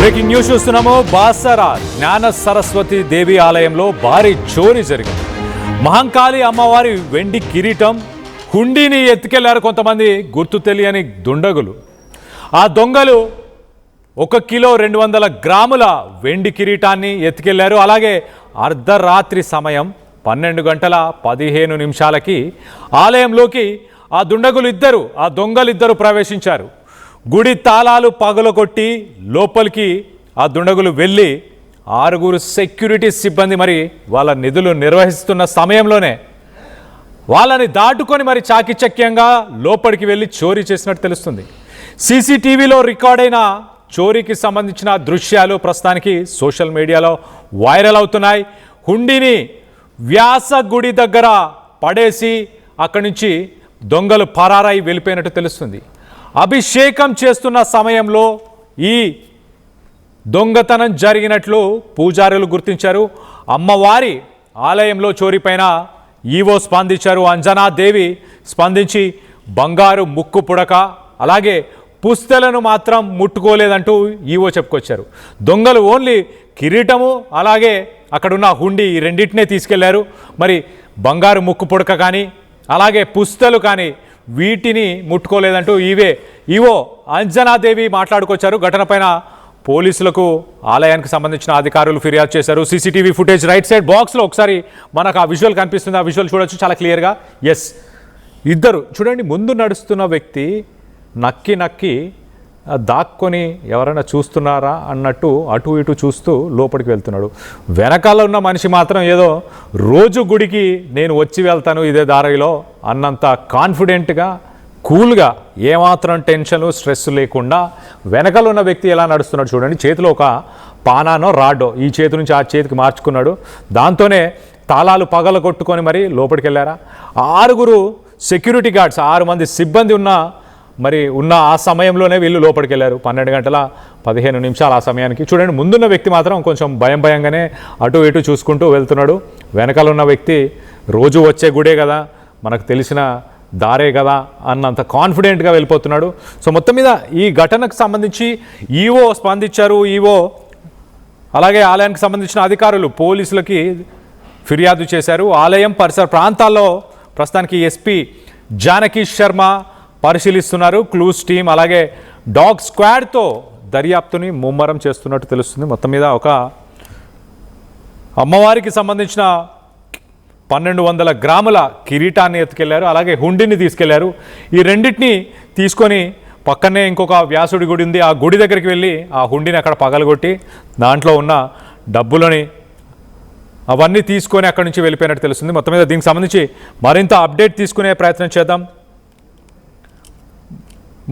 Breaking news చూస్తున్నాము. బాసర జ్ఞాన సరస్వతి దేవి ఆలయంలో భారీ చోరీ జరిగింది. మహంకాళి అమ్మవారి వెండి కిరీటం హుండీని ఎత్తుకెళ్లారు కొంతమంది గుర్తు తెలియని దుండగులు. ఆ దొంగలు 1 కిలో 200 గ్రాముల వెండి కిరీటాన్ని ఎత్తుకెళ్లారు. అలాగే అర్ధరాత్రి సమయం 12 గంటల 15 నిమిషాలకి ఆలయంలోకి ఆ దొంగలిద్దరు ప్రవేశించారు. గుడి తాళాలు పగలగొట్టి లోపలికి ఆ దుండగులు వెళ్ళి 6 సెక్యూరిటీ సిబ్బంది మరి వాళ్ళ నిధులు నిర్వహిస్తున్న సమయంలోనే వాళ్ళని దాటుకొని మరి చాకిచక్యంగా లోపలికి వెళ్ళి చోరీ చేసినట్టు తెలుస్తుంది. సీసీటీవీలో రికార్డైన చోరీకి సంబంధించిన దృశ్యాలు ప్రస్తుతానికి సోషల్ మీడియాలో వైరల్ అవుతున్నాయి. హుండీని వ్యాస గుడి దగ్గర పడేసి అక్కడి నుంచి దొంగలు పరారై వెళ్ళిపోయినట్టు తెలుస్తుంది. అభిషేకం చేస్తున్న సమయంలో ఈ దొంగతనం జరిగినట్లు పూజారులు గుర్తించారు. అమ్మవారి ఆలయంలో చోరీపైన ఈవో స్పందించారు. అంజనాదేవి స్పందించి బంగారు ముక్కు పుడక అలాగే పుస్తెలను మాత్రం ముట్టుకోలేదంటూ ఈవో చెప్పుకొచ్చారు. దొంగలు ఓన్లీ కిరీటము అలాగే అక్కడున్న హుండీ ఈ రెండింటినే తీసుకెళ్లారు. మరి బంగారు ముక్కు పుడక కానీ అలాగే పుస్తెలు కానీ వీటిని ముట్టుకోలేదంటూ ఈవో అంజనాదేవి మాట్లాడుకొచ్చారు. ఘటనపైన పోలీసులకు ఆలయానికి సంబంధించిన అధికారులు ఫిర్యాదు చేశారు. సీసీటీవీ ఫుటేజ్ రైట్ సైడ్ బాక్స్లో ఒకసారి మనకు ఆ విజువల్ కనిపిస్తుంది. ఆ విజువల్ చూడొచ్చు చాలా క్లియర్గా. ఎస్, ఇద్దరు చూడండి, ముందు నడుస్తున్న వ్యక్తి నక్కి దాక్కొని ఎవరైనా చూస్తున్నారా అన్నట్టు అటు ఇటు చూస్తూ లోపలికి వెళ్తున్నాడు. వెనకాల ఉన్న మనిషి మాత్రం ఏదో రోజు గుడికి నేను వచ్చి వెళ్తాను ఇదే దారిలో అన్నంత కాన్ఫిడెంట్గా కూల్గా ఏమాత్రం టెన్షన్ స్ట్రెస్ లేకుండా వెనకాల ఉన్న వ్యక్తి ఎలా నడుస్తున్నాడు చూడండి. చేతిలో ఒక పానానో రాడ్డో ఈ చేతి నుంచి ఆ చేతికి మార్చుకున్నాడు. దాంతోనే తాళాలు పగలగొట్టుకొని మరి లోపలికి వెళ్ళారా. 6 సెక్యూరిటీ గార్డ్స్ 6 మంది సిబ్బంది ఉన్న ఆ సమయంలోనే వీళ్ళు లోపలికి వెళ్ళారు. 12 గంటల 15 నిమిషాలు ఆ సమయానికి. చూడండి, ముందున్న వ్యక్తి మాత్రం కొంచెం భయంగానే అటు ఇటు చూసుకుంటూ వెళ్తున్నాడు. వెనకాల ఉన్న వ్యక్తి రోజు వచ్చే గుడే కదా, మనకు తెలిసిన దారే కదా అన్నంత కాన్ఫిడెంట్గా వెళ్ళిపోతున్నాడు. సో మొత్తం మీద ఈ ఘటనకు సంబంధించి ఈవో స్పందించారు. ఈవో అలాగే ఆలయానికి సంబంధించిన అధికారులు పోలీసులకి ఫిర్యాదు చేశారు. ఆలయం పరిసర ప్రాంతాల్లో ప్రస్తుతానికి ఎస్పీ జానకి శర్మ పరిశీలిస్తున్నారు. క్లూస్ టీం అలాగే డాగ్ స్క్వాడ్తో దర్యాప్తుని ముమ్మరం చేస్తున్నట్టు తెలుస్తుంది. మొత్తం మీద ఒక అమ్మవారికి సంబంధించిన 1200 గ్రాముల కిరీటాన్ని ఎత్తుకెళ్లారు. అలాగే హుండీని తీసుకెళ్లారు. ఈ రెండింటిని తీసుకొని పక్కనే ఇంకొక వ్యాసుడి గుడి ఉంది. ఆ గుడి దగ్గరికి వెళ్ళి ఆ హుండీని అక్కడ పగలగొట్టి దాంట్లో ఉన్న డబ్బులని అవన్నీ తీసుకొని అక్కడి నుంచి వెళ్ళిపోయినట్టు తెలుస్తుంది. మొత్తం మీద దీనికి సంబంధించి మరింత అప్డేట్ తీసుకునే ప్రయత్నం చేద్దాం.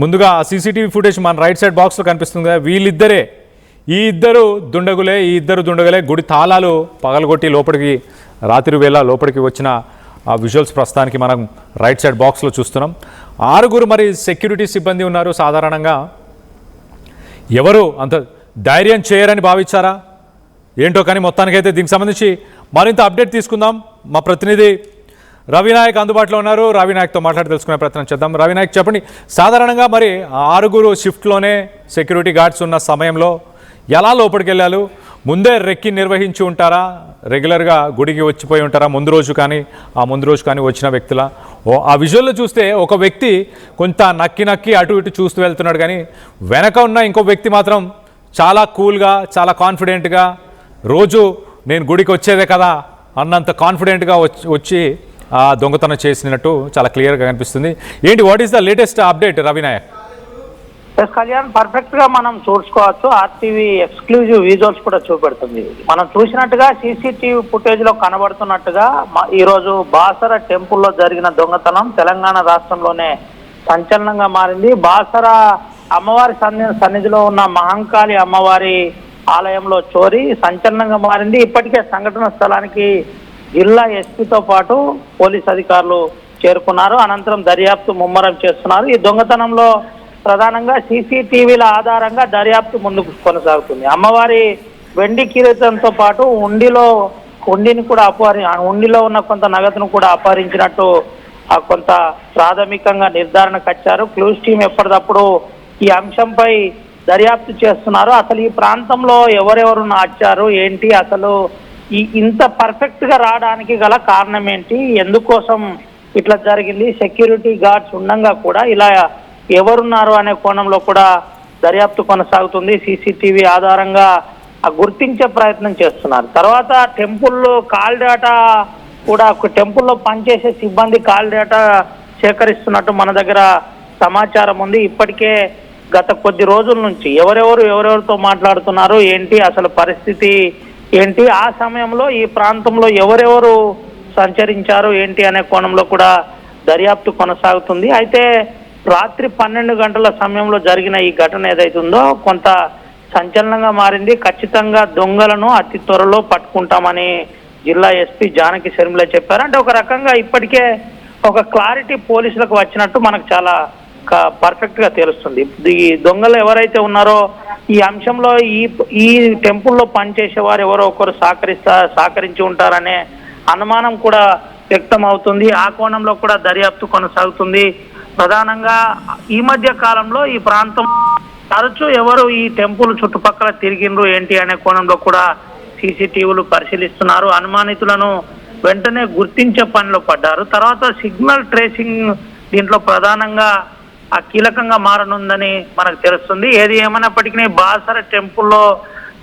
ముందుగా ఆ సీసీటీవీ ఫుటేజ్ మన రైట్ సైడ్ బాక్స్లో కనిపిస్తుంది కదా, వీళ్ళిద్దరే ఈ ఇద్దరు దుండగులే గుడి తాళాలు పగలగొట్టి లోపలికి రాత్రి వేళ లోపలికి వచ్చిన ఆ విజువల్స్ ప్రస్తుతానికి మనం రైట్ సైడ్ బాక్స్లో చూస్తున్నాం. 6 మరి సెక్యూరిటీ సిబ్బంది ఉన్నారు. సాధారణంగా ఎవరు అంత ధైర్యం చేయరని భావించారా ఏంటో, కానీ మొత్తానికైతే దీనికి సంబంధించి మరింత అప్డేట్ తీసుకుందాం. మా ప్రతినిధి రవినాయక్ అందుబాటులో ఉన్నారు. రవినాయక్తో మాట్లాడి తెలుసుకునే ప్రయత్నం చేద్దాం. రవినాయక్, చెప్పండి, సాధారణంగా మరి 6 షిఫ్ట్లోనే సెక్యూరిటీ గార్డ్స్ ఉన్న సమయంలో ఎలా లోపలికి వెళ్ళారు? ముందే రెక్కి నిర్వహించి ఉంటారా? రెగ్యులర్గా గుడికి వచ్చిపోయి ఉంటారా ముందు రోజు కానీ వచ్చిన వ్యక్తుల ఆ విజువల్లో చూస్తే ఒక వ్యక్తి కొంత నక్కి అటు ఇటు చూస్తూ వెళ్తున్నాడు, కానీ వెనక ఉన్న ఇంకో వ్యక్తి మాత్రం చాలా కూల్గా చాలా కాన్ఫిడెంట్గా రోజు నేను గుడికి వచ్చేదే కదా అన్నంత కాన్ఫిడెంట్గా వచ్చి ఆ దొంగతనం చేసినట్టు చాలా క్లియర్గా కనిపిస్తుంది. ఏంటి, what is the latest update Ravinayak? Kalyan, perfect గా మనం చూసుకోవచ్చు. ఆర్టీవీ ఎక్స్క్లూజివ్ విజువల్స్ కూడా చూపెడుతుంది. మనం చూసినట్టుగా సీసీటీవీ ఫుటేజ్ లో కనబడుతున్నట్టుగా ఈ రోజు బాసర టెంపుల్లో జరిగిన దొంగతనం తెలంగాణ రాష్ట్రంలోనే సంచలనంగా మారింది. బాసర అమ్మవారి సన్నిధిలో ఉన్న మహంకాళి అమ్మవారి ఆలయంలో చోరీ సంచలనంగా మారింది. ఇప్పటికే సంఘటన స్థలానికి జిల్లా ఎస్పీతో పాటు పోలీస్ అధికారులు చేరుకున్నారు. అనంతరం దర్యాప్తు ముమ్మరం చేస్తున్నారు. ఈ దొంగతనంలో ప్రధానంగా సీసీటీవీల ఆధారంగా దర్యాప్తు ముందుకు కొనసాగుతుంది. అమ్మవారి వెండి కిరీటంతో పాటు హుండీలో ఉన్న కొంత నగదును కూడా అపహరించినట్టు కొంత ప్రాథమికంగా నిర్ధారణకు వచ్చారు. క్లూస్ టీం ఎప్పటికప్పుడు ఈ అంశంపై దర్యాప్తు చేస్తున్నారు. అసలు ఈ ప్రాంతంలో ఎవరెవరు నాచారు ఏంటి, అసలు ఇంత పర్ఫెక్ట్ గా రావడానికి గల కారణం ఏంటి, ఎందుకోసం ఇట్లా జరిగింది, సెక్యూరిటీ గార్డ్స్ ఉండగా కూడా ఇలా ఎవరున్నారు అనే కోణంలో కూడా దర్యాప్తు కొనసాగుతుంది. సీసీటీవీ ఆధారంగా గుర్తించే ప్రయత్నం చేస్తున్నారు. తర్వాత టెంపుల్ కాల్ డేటా కూడా, టెంపుల్లో పనిచేసే సిబ్బంది కాల్ డేటా సేకరిస్తున్నట్టు మన దగ్గర సమాచారం ఉంది. ఇప్పటికే గత కొద్ది రోజుల నుంచి ఎవరెవరితో మాట్లాడుతున్నారు ఏంటి, అసలు పరిస్థితి ఏంటి, ఆ సమయంలో ఈ ప్రాంతంలో ఎవరెవరు సంచరించారు ఏంటి అనే కోణంలో కూడా దర్యాప్తు కొనసాగుతుంది. అయితే రాత్రి 12 గంటల సమయంలో జరిగిన ఈ ఘటన ఏదైతుందో కొంత సంచలనంగా మారింది. ఖచ్చితంగా దొంగలను అతి త్వరలో పట్టుకుంటామని జిల్లా ఎస్పీ జానకి శర్మిల చెప్పారు. అంటే ఒక రకంగా ఇప్పటికే ఒక క్లారిటీ పోలీసులకు వచ్చినట్టు మనకు చాలా పర్ఫెక్ట్ గా తెలుస్తుంది. ఈ దొంగలు ఎవరైతే ఉన్నారో ఈ అంశంలో ఈ టెంపుల్లో పనిచేసే వారు ఎవరో ఒకరు సహకరించి ఉంటారనే అనుమానం కూడా వ్యక్తం అవుతుంది. ఆ కోణంలో కూడా దర్యాప్తు కొనసాగుతుంది. ప్రధానంగా ఈ మధ్య కాలంలో ఈ ప్రాంతం తరచూ ఎవరు ఈ టెంపుల్ చుట్టుపక్కల తిరిగిండ్రు ఏంటి అనే కోణంలో కూడా సీసీటీవీలు పరిశీలిస్తున్నారు. అనుమానితులను వెంటనే గుర్తించే పనిలో పడ్డారు. తర్వాత సిగ్నల్ ట్రేసింగ్ దీంట్లో ప్రధానంగా కీలకంగా మారనుందని మనకు తెలుస్తుంది. ఏది ఏమైనప్పటికీ బాసర టెంపుల్లో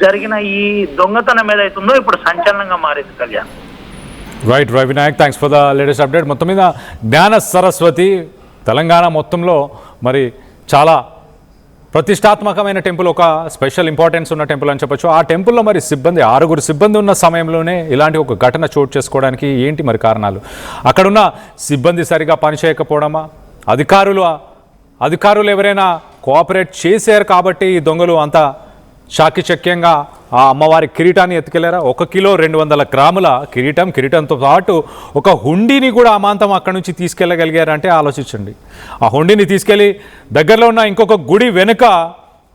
జరిగిన ఈ దొంగతనం ఏదైతుందో ఇప్పుడు సంచలనంగా మారింది. Kalyan. Right Vinayak, thanks for the latest update. మొత్తం మీద జ్ఞాన సరస్వతి తెలంగాణ మొత్తంలో మరి చాలా ప్రతిష్టాత్మకమైన టెంపుల్, ఒక స్పెషల్ ఇంపార్టెన్స్ ఉన్న టెంపుల్ అని చెప్పొచ్చు. ఆ టెంపుల్లో మరి 6 సిబ్బంది ఉన్న సమయంలోనే ఇలాంటి ఒక ఘటన చోటు చేసుకోవడానికి ఏంటి మరి కారణాలు? అక్కడున్న సిబ్బంది సరిగా పనిచేయకపోవడమా, అధికారులు ఎవరైనా కోఆపరేట్ చేశారు కాబట్టి ఈ దొంగలు అంత చాకచక్యంగా ఆ అమ్మవారి కిరీటాన్ని ఎత్తుకెళ్లారా? 1 కిలో 200 గ్రాముల కిరీటంతో పాటు ఒక హుండీని కూడా అమాంతం అక్కడి నుంచి తీసుకెళ్ళగలిగారంటే ఆలోచించండి. ఆ హుండీని తీసుకెళ్ళి దగ్గరలో ఉన్న ఇంకొక గుడి వెనుక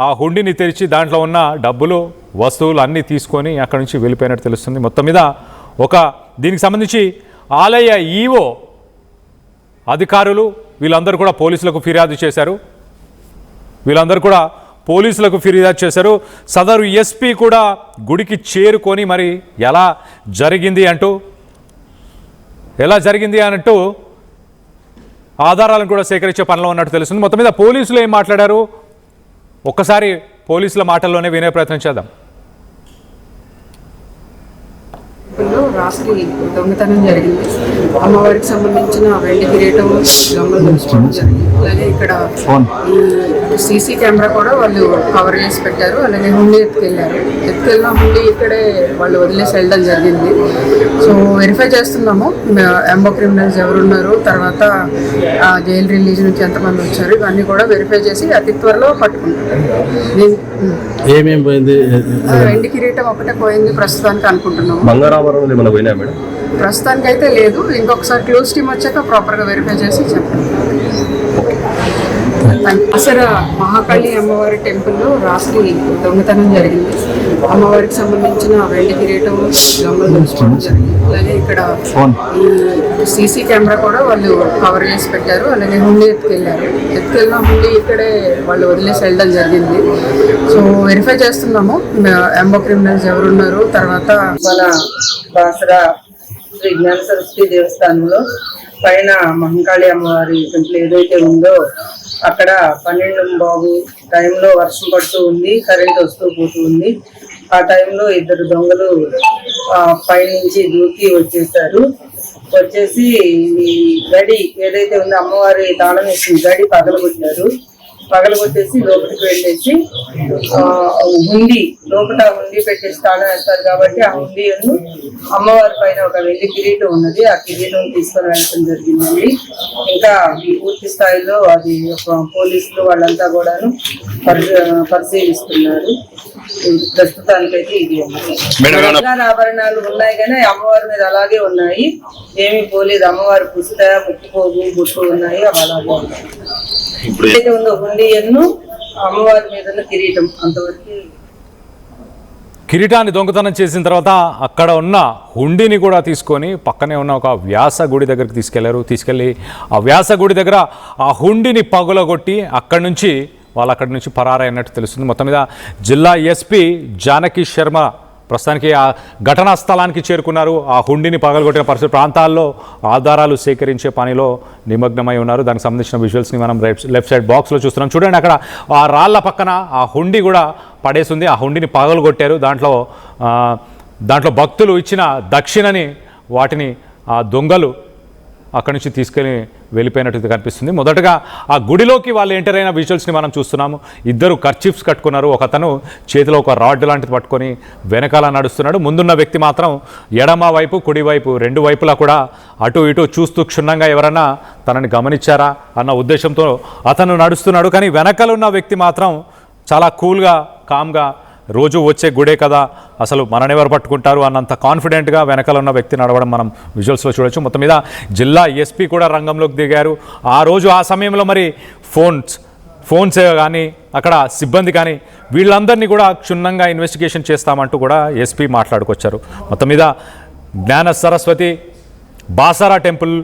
ఆ హుండీని తెరిచి దాంట్లో ఉన్న డబ్బులు వస్తువులు అన్నీ తీసుకొని అక్కడి నుంచి వెళ్ళిపోయినట్టు తెలుస్తుంది. మొత్తం మీద దీనికి సంబంధించి ఆలయ ఈవో అధికారులు వీళ్ళందరూ కూడా పోలీసులకు ఫిర్యాదు చేశారు. సదరు ఎస్పీ కూడా గుడికి చేరుకొని మరి ఎలా జరిగింది అన్నట్టు ఆధారాలను కూడా సేకరించే పనిలో ఉన్నట్టు తెలుస్తుంది. మొత్తం మీద పోలీసులు ఏం మాట్లాడారు ఒక్కసారి పోలీసుల మాటల్లోనే వినే ప్రయత్నం చేద్దాం. రాత్రి దొంగతనం జరిగింది. అమ్మవారికి సంబంధించిన వెండి కిరీటం దొంగలు దోచుకోవడం జరిగింది. అలాగే ఇక్కడ ఈ సీసీ కెమెరా కూడా వాళ్ళు కవర్ చేసి పెట్టారు. అలాగే హుండీ ఎత్తుకెళ్ళిన హుండీ ఇక్కడే వాళ్ళు వదిలేసి వెళ్ళడం జరిగింది. సో వెరిఫై చేస్తున్నాము ఎంబో క్రిమినల్స్ ఎవరున్నారు, తర్వాత జైలు రిలీజ్ నుంచి ఎంతమంది వచ్చారు, ఇవన్నీ కూడా వెరిఫై చేసి అతి త్వరలో పట్టుకుంటాం. ఏమేమి పోయింది? వెండి కిరీటం ఒకటే పోయింది ప్రస్తుతానికి అనుకుంటున్నాము. ప్రస్తుతానికి అయితే లేదు. ఇంకొకసారి క్లోజ్ టీమ్ వచ్చాక ప్రాపర్గా వెరిఫై చేసి చెప్పండి. అసలు మహాకాళి అమ్మవారి టెంపుల్లో రాత్రి దొంగతనం జరిగింది. అమ్మవారికి సంబంధించిన వెండి కిరీటం దొంగలు దోచుకోవడం జరిగింది. అలాగే ఇక్కడ ఈ సీసీ కెమెరా కూడా వాళ్ళు కవర్ చేసి పెట్టారు. అలాగే హుండీ ఎత్తుకెళ్ళిన హుండీ ఇక్కడే వాళ్ళు వదిలేసి వెళ్ళడం జరిగింది. సో వెరిఫై చేస్తున్నాము ఎంబో క్రిమినల్స్ ఎవరున్నారు, తర్వాత మన బాసర శ్రీ జ్ఞాన సరస్వతి దేవస్థానంలో పైన మహంకాళి అమ్మవారి టెంపుల్ ఏదైతే ఉందో అక్కడ 12 టైంలో వర్షం పడుతూ ఉంది, కరెంట్ వస్తూ పోతూ ఉంది. ఆ టైంలో 2 దొంగలు పైనుంచి దూకి వచ్చేసి ఈ గడి ఏదైతే ఉందో అమ్మవారి తాళం వేసిన గడి పగలగొట్టేసి లోపలికి వెళ్ళేసి హుండీ పెట్టేసి తాళం వేస్తారు కాబట్టి ఆ హుండీను అమ్మవారి పైన ఒక వెండి కిరీటం ఉన్నది, ఆ కిరీటం తీసుకొని వెళ్ళడం జరిగిందండి. ఇంకా పూర్తి స్థాయిలో అది పోలీసులు వాళ్ళంతా కూడాను పరిశీలిస్తున్నారు. ప్రస్తుతానికైతే ఇది బంగారు ఆభరణాలు ఉన్నాయి కానీ అమ్మవారి మీద అలాగే ఉన్నాయి, ఏమీ పోలేదు. అమ్మవారి పుస్తక ముక్కుపోగు బుట్టు ఉన్నాయి, అవి అలాగే ఉన్నాయి. ఇప్పుడైతే ఉందో హుండీను అమ్మవారి మీద కిరీటం అంతవరకు. కిరీటాన్ని దొంగతనం చేసిన తర్వాత అక్కడ ఉన్న హుండీని కూడా తీసుకొని పక్కనే ఉన్న ఒక వ్యాస గుడి దగ్గరికి తీసుకెళ్లి ఆ వ్యాస గుడి దగ్గర ఆ హుండీని పగులగొట్టి అక్కడి నుంచి వాళ్ళు అక్కడి నుంచి పరారైనట్టు తెలుస్తుంది. మొత్తం మీద జిల్లా ఎస్పీ జానకి శర్మ ప్రస్తుతానికి ఆ ఘటనా స్థలానికి చేరుకున్నారు. ఆ హుండీని పగలగొట్టిన పరిస్థితి ప్రాంతాల్లో ఆధారాలు సేకరించే పనిలో నిమగ్నమై ఉన్నారు. దానికి సంబంధించిన విజువల్స్ని మనం లెఫ్ట్ సైడ్ బాక్స్లో చూస్తున్నాం. చూడండి, అక్కడ ఆ రాళ్ల పక్కన ఆ హుండీ కూడా పడేసింది. ఆ హుండీని పగలగొట్టారు. దాంట్లో భక్తులు ఇచ్చిన దక్షిణని వాటిని ఆ దొంగలు అక్కడి నుంచి తీసుకెళ్ళి వెళ్ళిపోయినట్టు కనిపిస్తుంది. మొదటగా ఆ గుడిలోకి వాళ్ళు ఎంటర్ అయిన విజువల్స్ని మనం చూస్తున్నాము. ఇద్దరు కర్చీఫ్స్ కట్టుకున్నారు. ఒకతను చేతిలో ఒక రాడ్ లాంటిది పట్టుకొని వెనకాల నడుస్తున్నాడు. ముందున్న వ్యక్తి మాత్రం ఎడమ వైపు కుడి వైపు రెండు వైపులా కూడా అటు ఇటు చూస్తూ క్షుణ్ణంగా ఎవరన్నా తనని గమనించారా అన్న ఉద్దేశంతో అతను నడుస్తున్నాడు. కానీ వెనకాల ఉన్న వ్యక్తి మాత్రం చాలా కూల్గా కామ్గా రోజు వచ్చే గుడే కదా, అసలు మననెవరు పట్టుకుంటారు అన్నంత కాన్ఫిడెంట్గా వెనకాల ఉన్న వ్యక్తి నడవడం మనం విజువల్స్లో చూడొచ్చు. మొత్తం మీద జిల్లా ఎస్పీ కూడా రంగంలోకి దిగారు. ఆ సమయంలో మరి ఫోన్స్ కానీ అక్కడ సిబ్బంది కానీ వీళ్ళందరినీ కూడా క్షుణ్ణంగా ఇన్వెస్టిగేషన్ చేస్తామంటూ కూడా ఎస్పీ మాట్లాడుకొచ్చారు. మొత్తం మీద జ్ఞాన సరస్వతి బాసరా టెంపుల్